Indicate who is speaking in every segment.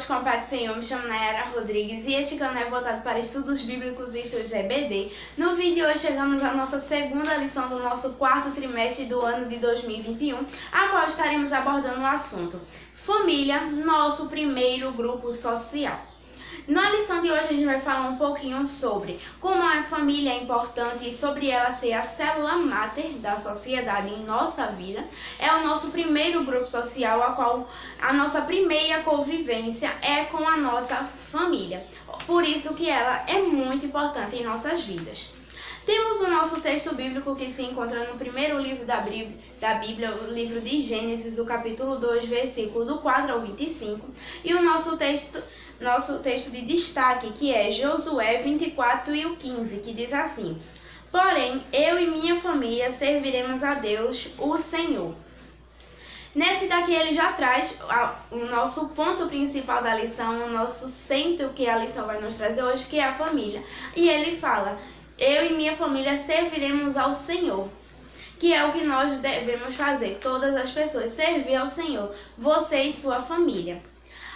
Speaker 1: com a paz do Senhor, me chamo Nayara Rodrigues e este canal é voltado para estudos bíblicos e estudos EBD. No vídeo de hoje chegamos à nossa segunda lição do nosso quarto trimestre do ano de 2021, a qual estaremos abordando o assunto Família, nosso primeiro grupo social. Na lição de hoje a gente vai falar um pouquinho sobre como a família é importante e sobre ela ser a célula máter da sociedade em nossa vida. É o nosso primeiro grupo social, a qual a nossa primeira convivência é com a nossa família. Por isso que ela é muito importante em nossas vidas. Temos o nosso texto bíblico que se encontra no primeiro livro da Bíblia, o livro de Gênesis, o capítulo 2, versículo do 4 ao 25, e o nosso texto de destaque, que é Josué 24 e o 15, que diz assim: Porém, eu e minha família serviremos a Deus, o Senhor. Nesse daqui ele já traz o nosso ponto principal da lição, o nosso centro que a lição vai nos trazer hoje, que é a família. E ele fala: eu e minha família serviremos ao Senhor, que é o que nós devemos fazer, todas as pessoas, servir ao Senhor, você e sua família.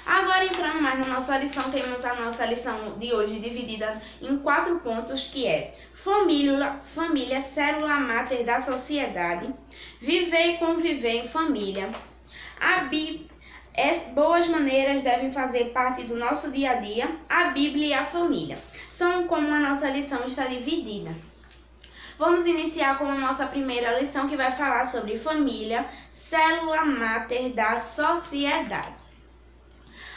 Speaker 1: Agora, entrando mais na nossa lição, temos a nossa lição de hoje dividida em 4 pontos, que é família, célula máter da sociedade, viver e conviver em família, boas maneiras devem fazer parte do nosso dia a dia, a Bíblia e a família. São como a nossa lição está dividida. Vamos iniciar com a nossa primeira lição, que vai falar sobre família, célula máter da sociedade.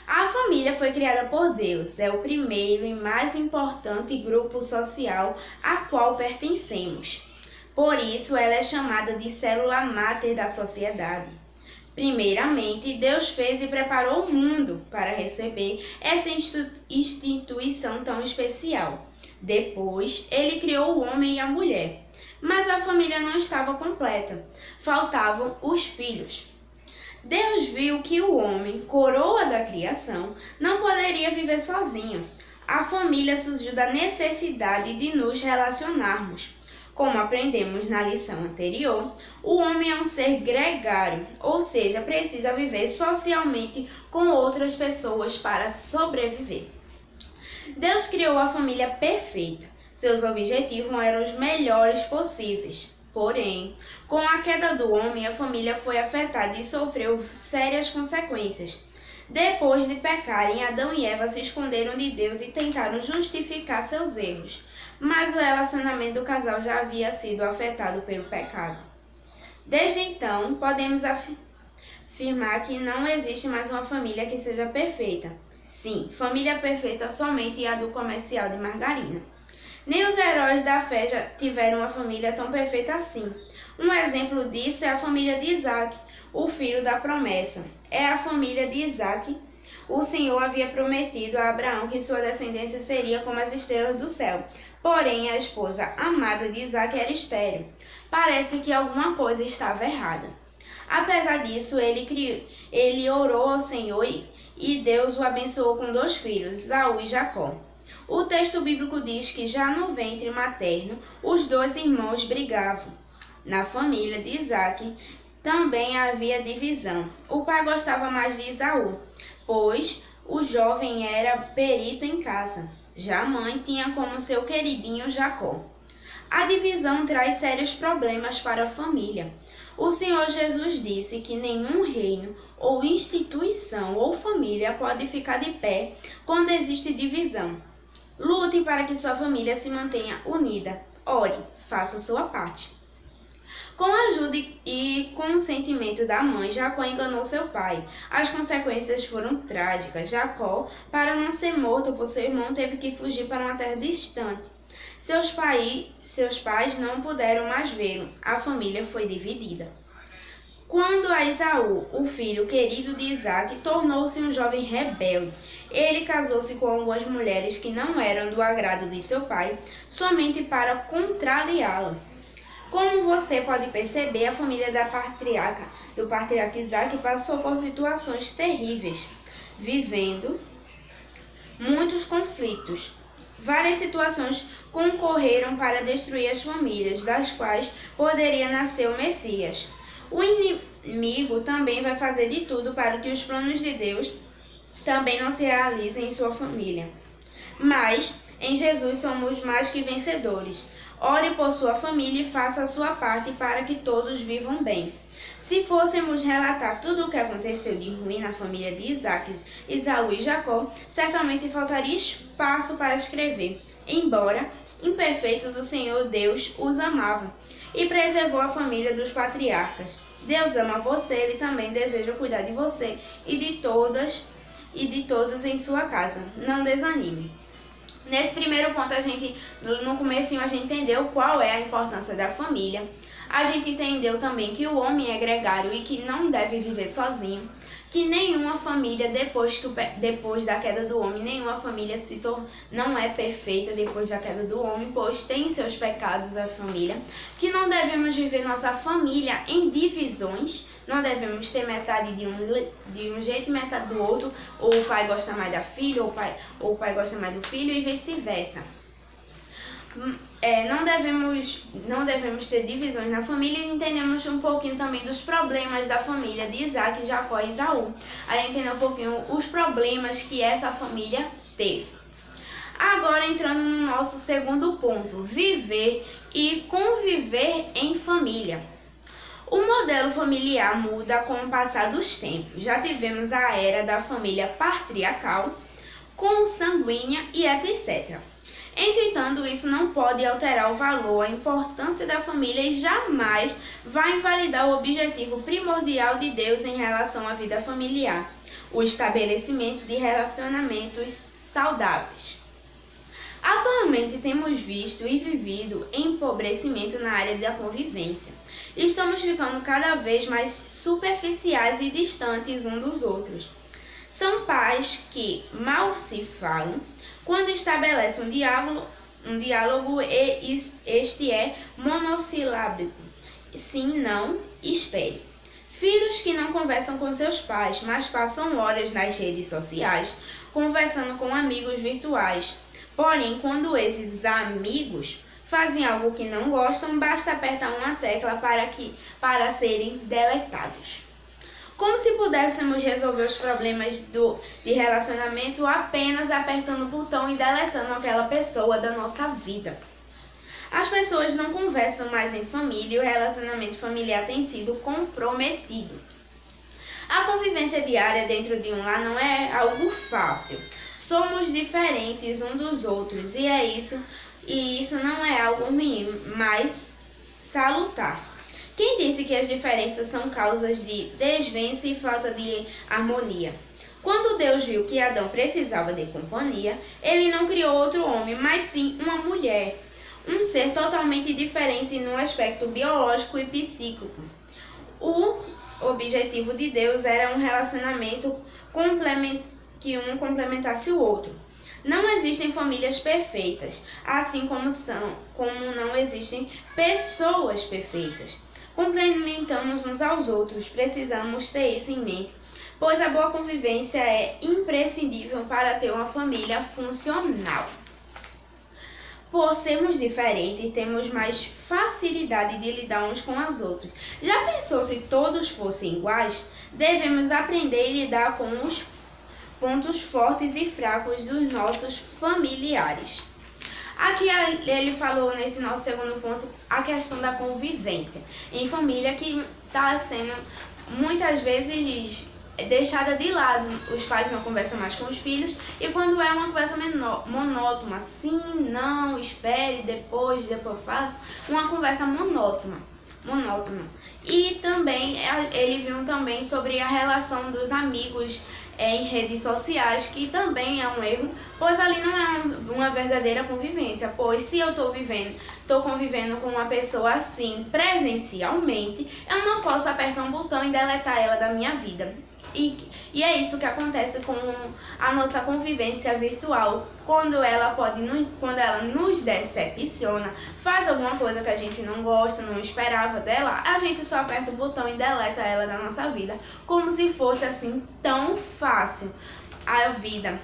Speaker 1: A família foi criada por Deus, é o primeiro e mais importante grupo social a qual pertencemos. Por isso, ela é chamada de célula máter da sociedade. Primeiramente, Deus fez e preparou o mundo para receber essa instituição tão especial. Depois, Ele criou o homem e a mulher. Mas a família não estava completa. Faltavam os filhos. Deus viu que o homem, coroa da criação, não poderia viver sozinho. A família surgiu da necessidade de nos relacionarmos. Como aprendemos na lição anterior, o homem é um ser gregário, ou seja, precisa viver socialmente com outras pessoas para sobreviver. Deus criou a família perfeita. Seus objetivos eram os melhores possíveis. Porém, com a queda do homem, a família foi afetada e sofreu sérias consequências. Depois de pecarem, Adão e Eva se esconderam de Deus e tentaram justificar seus erros. Mas o relacionamento do casal já havia sido afetado pelo pecado. Desde então, podemos afirmar que não existe mais uma família que seja perfeita. Sim, família perfeita somente a do comercial de margarina. Nem os heróis da fé já tiveram uma família tão perfeita assim. Um exemplo disso é a família de Isaac, o filho da promessa. É a família de Isaac. O Senhor havia prometido a Abraão que sua descendência seria como as estrelas do céu. Porém, a esposa amada de Isaac era estéril. Parece que alguma coisa estava errada. Apesar disso, ele orou ao Senhor e Deus o abençoou com 2 filhos, Esaú e Jacó. O texto bíblico diz que já no ventre materno, os 2 irmãos brigavam. Na família de Isaac também havia divisão. O pai gostava mais de Esaú, pois o jovem era perito em caça. Já a mãe tinha como seu queridinho Jacó. A divisão traz sérios problemas para a família. O Senhor Jesus disse que nenhum reino ou instituição ou família pode ficar de pé quando existe divisão. Lute para que sua família se mantenha unida. Ore, faça sua parte. Com a ajuda e consentimento da mãe, Jacó enganou seu pai. As consequências foram trágicas. Jacó, para não ser morto por seu irmão, teve que fugir para uma terra distante. Seus pais não puderam mais vê-lo. A família foi dividida. Quando a Esaú, o filho querido de Isaac, tornou-se um jovem rebelde, ele casou-se com algumas mulheres que não eram do agrado de seu pai, somente para contrariá-lo. Como você pode perceber, a família do patriarca Isaac passou por situações terríveis, vivendo muitos conflitos. Várias situações concorreram para destruir as famílias, das quais poderia nascer o Messias. O inimigo também vai fazer de tudo para que os planos de Deus também não se realiza em sua família. Mas em Jesus somos mais que vencedores. Ore por sua família e faça a sua parte para que todos vivam bem. Se fôssemos relatar tudo o que aconteceu de ruim na família de Isaac, Esaú e Jacó, certamente faltaria espaço para escrever. Embora imperfeitos, o Senhor Deus os amava e preservou a família dos patriarcas. Deus ama você, Ele também deseja cuidar de você e de todos em sua casa. Não desanime. Nesse primeiro ponto, no comecinho, a gente entendeu qual é a importância da família. A gente entendeu também que o homem é gregário e que não deve viver sozinho. Que nenhuma família, depois da queda do homem, nenhuma família não é perfeita depois da queda do homem, pois tem seus pecados a família. Que não devemos viver nossa família em divisões. Não devemos ter metade de um jeito e metade do outro, ou o pai gosta mais da filha, ou o pai gosta mais do filho e vice-versa. Não devemos ter divisões na família e entendemos um pouquinho também dos problemas da família de Isaac, Jacó e Esaú. A gente entendeu um pouquinho os problemas que essa família teve. Agora entrando no nosso segundo ponto, viver e conviver em família. O modelo familiar muda com o passar dos tempos. Já tivemos a era da família patriarcal, consanguínea e etc. Entretanto, isso não pode alterar o valor, a importância da família e jamais vai invalidar o objetivo primordial de Deus em relação à vida familiar, o estabelecimento de relacionamentos saudáveis. Atualmente temos visto e vivido empobrecimento na área da convivência. Estamos ficando cada vez mais superficiais e distantes uns dos outros. São pais que mal se falam quando estabelecem um diálogo e este é monossilábico. Sim, não, espere. Filhos que não conversam com seus pais, mas passam horas nas redes sociais, conversando com amigos virtuais. Porém, quando esses amigos fazem algo que não gostam, basta apertar uma tecla para serem deletados. Como se pudéssemos resolver os problemas de relacionamento apenas apertando o botão e deletando aquela pessoa da nossa vida. As pessoas não conversam mais em família e o relacionamento familiar tem sido comprometido. A convivência diária dentro de um lar não é algo fácil. Somos diferentes uns dos outros e isso não é algo ruim, mas salutar. Quem disse que as diferenças são causas de desvença e falta de harmonia? Quando Deus viu que Adão precisava de companhia, ele não criou outro homem, mas sim uma mulher, um ser totalmente diferente no aspecto biológico e psíquico. O objetivo de Deus era um relacionamento que um complementasse o outro. Não existem famílias perfeitas, assim como não existem pessoas perfeitas. Complementamos uns aos outros, precisamos ter isso em mente, pois a boa convivência é imprescindível para ter uma família funcional. Por sermos diferentes, temos mais facilidade de lidar uns com os outros. Já pensou se todos fossem iguais? Devemos aprender a lidar com os pontos fortes e fracos dos nossos familiares. Aqui ele falou nesse nosso segundo ponto a questão da convivência em família que está sendo muitas vezes deixada de lado. Os pais não conversam mais com os filhos e quando é uma conversa monótona, sim, não, espere, depois faço, uma conversa monótona. E também ele viu também sobre a relação dos amigos em redes sociais, que também é um erro, pois ali não é uma verdadeira convivência, pois se eu estou convivendo com uma pessoa assim presencialmente, eu não posso apertar um botão e deletar ela da minha vida. E é isso que acontece com a nossa convivência virtual, quando ela nos decepciona, faz alguma coisa que a gente não gosta, não esperava dela, a gente só aperta o botão e deleta ela da nossa vida, como se fosse assim tão fácil a vida.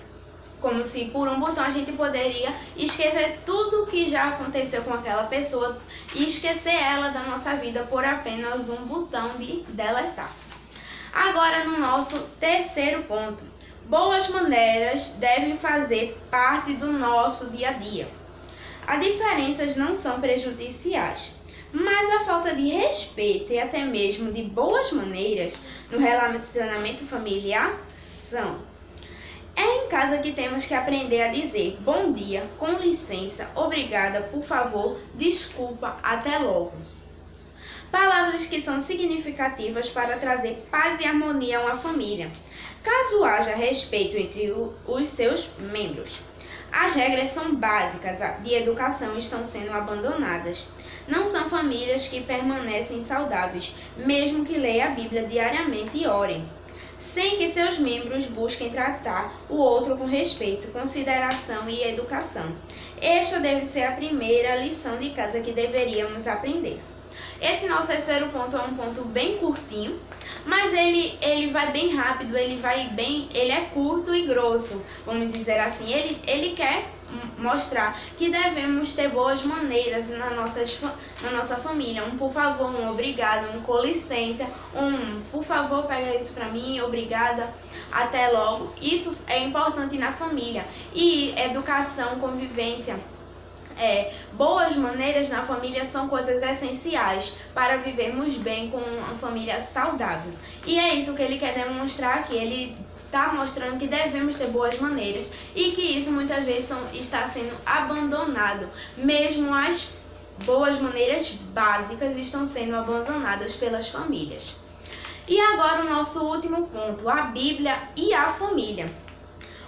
Speaker 1: Como se por um botão a gente poderia esquecer tudo que já aconteceu com aquela pessoa e esquecer ela da nossa vida por apenas um botão de deletar. Agora no nosso terceiro ponto, Boas maneiras devem fazer parte do nosso dia a dia. As diferenças não são prejudiciais, mas a falta de respeito e até mesmo de boas maneiras no relacionamento familiar são. É em casa que temos que aprender a dizer bom dia, com licença, obrigada, por favor, desculpa, até logo. Palavras que são significativas para trazer paz e harmonia a uma família, caso haja respeito entre os seus membros. As regras são básicas de educação estão sendo abandonadas. Não são famílias que permanecem saudáveis, mesmo que leiam a Bíblia diariamente e orem, sem que seus membros busquem tratar o outro com respeito, consideração e educação. Esta deve ser a primeira lição de casa que deveríamos aprender. Esse nosso terceiro ponto é um ponto bem curtinho, mas ele vai bem rápido, ele é curto e grosso, vamos dizer assim. Ele quer mostrar que devemos ter boas maneiras na nossa família. Um por favor, um obrigado, um com licença, um por favor, pega isso pra mim, obrigada, até logo. Isso é importante na família. E educação, convivência, boas maneiras na família são coisas essenciais para vivermos bem com uma família saudável. E é isso que ele quer demonstrar aqui. Ele está mostrando que devemos ter boas maneiras e que isso muitas vezes está sendo abandonado. Mesmo as boas maneiras básicas estão sendo abandonadas pelas famílias. E agora o nosso último ponto, a Bíblia e a família.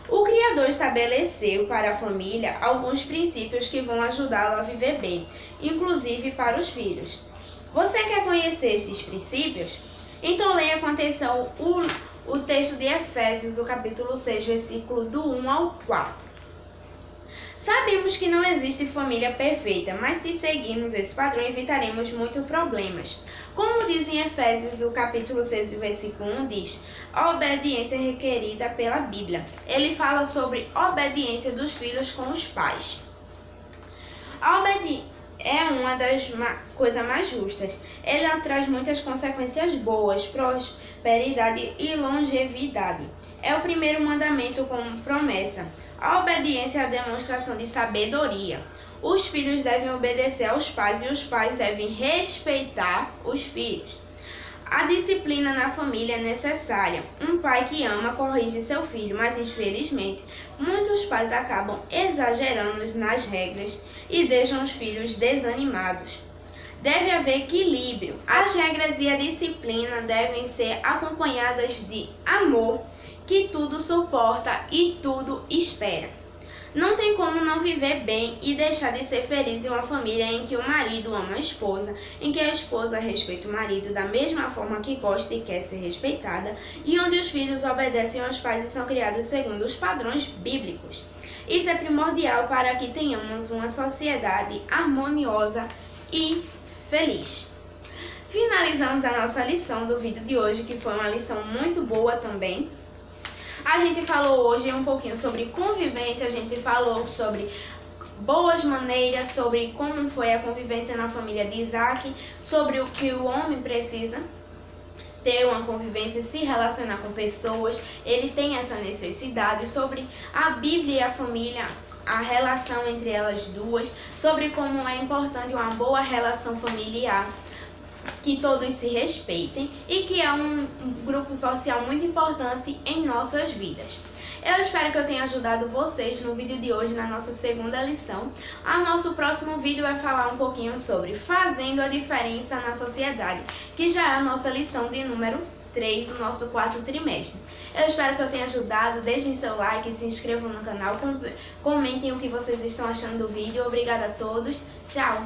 Speaker 1: O Criador estabeleceu para a família alguns princípios que vão ajudá-lo a viver bem, inclusive para os filhos. Você quer conhecer estes princípios? Então leia com atenção o texto de Efésios, o capítulo 6, versículo do 1 ao 4. Sabemos que não existe família perfeita, mas se seguirmos esse padrão, evitaremos muitos problemas. Como diz em Efésios, o capítulo 6, versículo 1, diz: a obediência requerida pela Bíblia. Ele fala sobre obediência dos filhos com os pais. A obediência é uma das coisas mais justas. Ela traz muitas consequências boas, prosperidade e longevidade. É o primeiro mandamento com promessa. A obediência é a demonstração de sabedoria. Os filhos devem obedecer aos pais e os pais devem respeitar os filhos. A disciplina na família é necessária. Um pai que ama corrige seu filho, mas infelizmente muitos pais acabam exagerando nas regras e deixam os filhos desanimados. Deve haver equilíbrio. As regras e a disciplina devem ser acompanhadas de amor, que tudo suporta e tudo espera. Não tem como não viver bem e deixar de ser feliz em uma família em que o marido ama a esposa, em que a esposa respeita o marido da mesma forma que gosta e quer ser respeitada, e onde os filhos obedecem aos pais e são criados segundo os padrões bíblicos. Isso é primordial para que tenhamos uma sociedade harmoniosa e feliz. Finalizamos a nossa lição do vídeo de hoje, que foi uma lição muito boa também. A gente falou hoje um pouquinho sobre convivência, a gente falou sobre boas maneiras, sobre como foi a convivência na família de Isaac, sobre o que o homem precisa ter uma convivência, se relacionar com pessoas, ele tem essa necessidade, sobre a Bíblia e a família, a relação entre elas duas, sobre como é importante uma boa relação familiar, que todos se respeitem e que é um grupo social muito importante em nossas vidas. Eu espero que eu tenha ajudado vocês no vídeo de hoje, na nossa segunda lição. O nosso próximo vídeo vai falar um pouquinho sobre fazendo a diferença na sociedade, que já é a nossa lição de número 3 do nosso quarto trimestre. Eu espero que eu tenha ajudado. Deixem seu like, se inscrevam no canal, comentem o que vocês estão achando do vídeo. Obrigada a todos. Tchau!